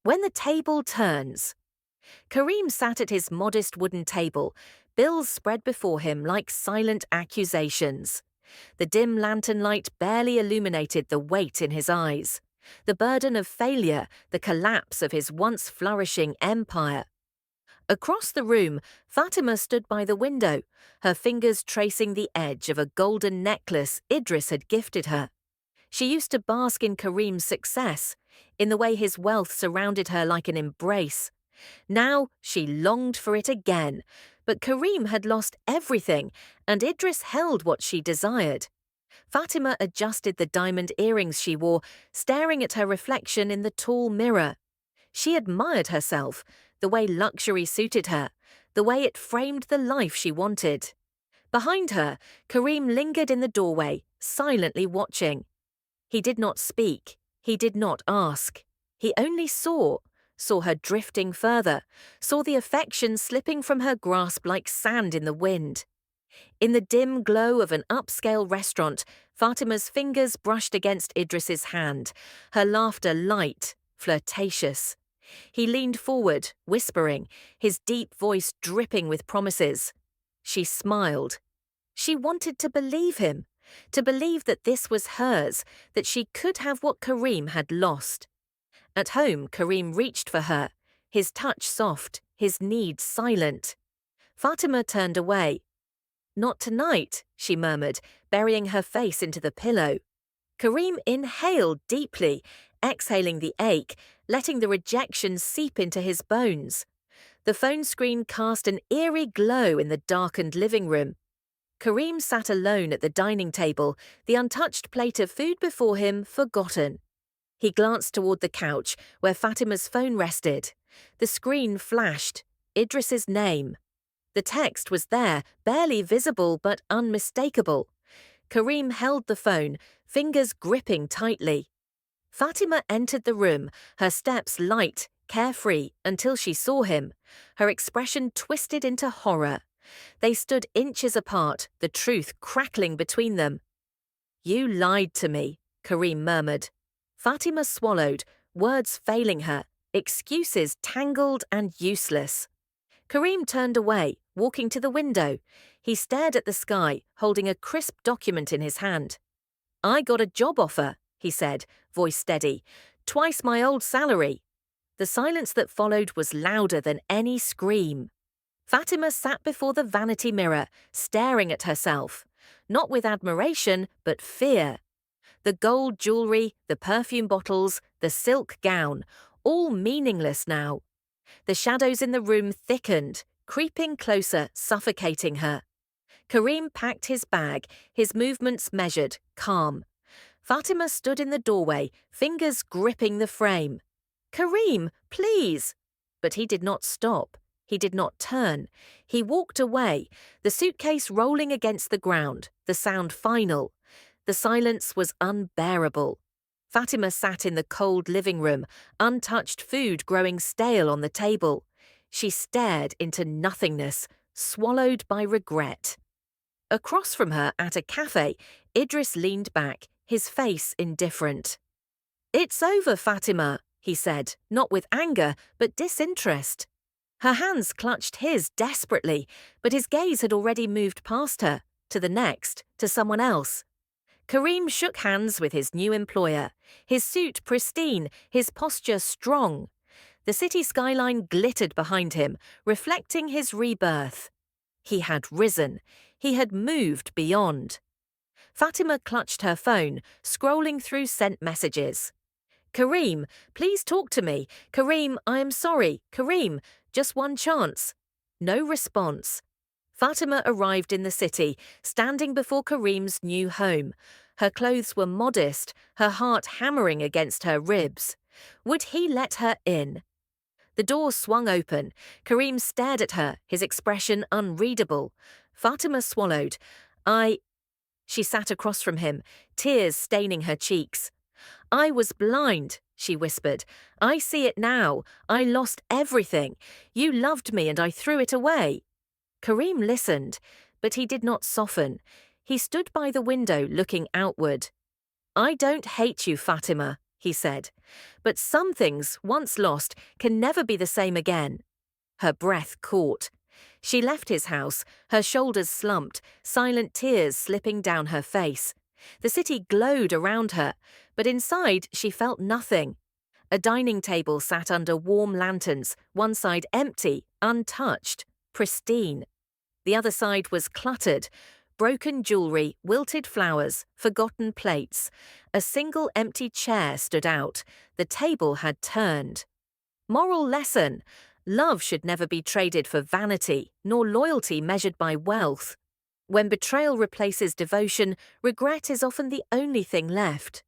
When the table turns. Kareem sat at his modest wooden table, bills spread before him like silent accusations. The dim lantern light barely illuminated the weight in his eyes, the burden of failure, the collapse of his once flourishing empire. Across the room, Fatima stood by the window, her fingers tracing the edge of a golden necklace Idris had gifted her. She used to bask in Kareem's success, in the way his wealth surrounded her like an embrace. Now she longed for it again, but Kareem had lost everything, and Idris held what she desired. Fatima adjusted the diamond earrings she wore, staring at her reflection in the tall mirror. She admired herself, the way luxury suited her, the way it framed the life she wanted. Behind her, Kareem lingered in the doorway, silently watching. He did not speak, he did not ask. He only saw her drifting further, saw the affection slipping from her grasp like sand in the wind. In the dim glow of an upscale restaurant, Fatima's fingers brushed against Idris's hand, her laughter light, flirtatious. He leaned forward, whispering, his deep voice dripping with promises. She smiled. She wanted to believe him, to believe that this was hers, that she could have what Kareem had lost. At home, Kareem reached for her, his touch soft, his need silent. Fatima turned away. "Not tonight," she murmured, burying her face into the pillow. Kareem inhaled deeply, exhaling the ache, letting the rejection seep into his bones. The phone screen cast an eerie glow in the darkened living room. Kareem sat alone at the dining table, the untouched plate of food before him forgotten. He glanced toward the couch, where Fatima's phone rested. The screen flashed. Idris's name. The text was there, barely visible but unmistakable. Kareem held the phone, fingers gripping tightly. Fatima entered the room, her steps light, carefree, until she saw him. Her expression twisted into horror. They stood inches apart, the truth crackling between them. "You lied to me," Kareem murmured. Fatima swallowed, words failing her, excuses tangled and useless. Kareem turned away, walking to the window. He stared at the sky, holding a crisp document in his hand. "I got a job offer," he said, voice steady. "Twice my old salary." The silence that followed was louder than any scream. Fatima sat before the vanity mirror, staring at herself, not with admiration, but fear. The gold jewelry, the perfume bottles, the silk gown, all meaningless now. The shadows in the room thickened, creeping closer, suffocating her. Kareem packed his bag, his movements measured, calm. Fatima stood in the doorway, fingers gripping the frame. "Kareem, please!" But he did not stop. He did not turn. He walked away, the suitcase rolling against the ground, the sound final. The silence was unbearable. Fatima sat in the cold living room, untouched food growing stale on the table. She stared into nothingness, swallowed by regret. Across from her, at a cafe, Idris leaned back, his face indifferent. "It's over, Fatima," he said, not with anger, but disinterest. Her hands clutched his desperately, but his gaze had already moved past her, to the next, to someone else. Kareem shook hands with his new employer, his suit pristine, his posture strong. The city skyline glittered behind him, reflecting his rebirth. He had risen. He had moved beyond. Fatima clutched her phone, scrolling through sent messages. "Kareem, please talk to me. Kareem, I am sorry. Kareem, just one chance." No response. Fatima arrived in the city, standing before Kareem's new home. Her clothes were modest, her heart hammering against her ribs. Would he let her in? The door swung open. Kareem stared at her, his expression unreadable. Fatima swallowed. She sat across from him, tears staining her cheeks. "I was blind," she whispered. "I see it now. I lost everything. You loved me and I threw it away." Kareem listened, but he did not soften. He stood by the window looking outward. "I don't hate you, Fatima," he said. But some things, once lost, can never be the same again. Her breath caught. She left his house, her shoulders slumped, silent tears slipping down her face. The city glowed around her, but inside she felt nothing. A dining table sat under warm lanterns, one side empty, untouched, pristine. The other side was cluttered. Broken jewelry, wilted flowers, forgotten plates. A single empty chair stood out. The table had turned. Moral lesson: love should never be traded for vanity, nor loyalty measured by wealth. When betrayal replaces devotion, regret is often the only thing left.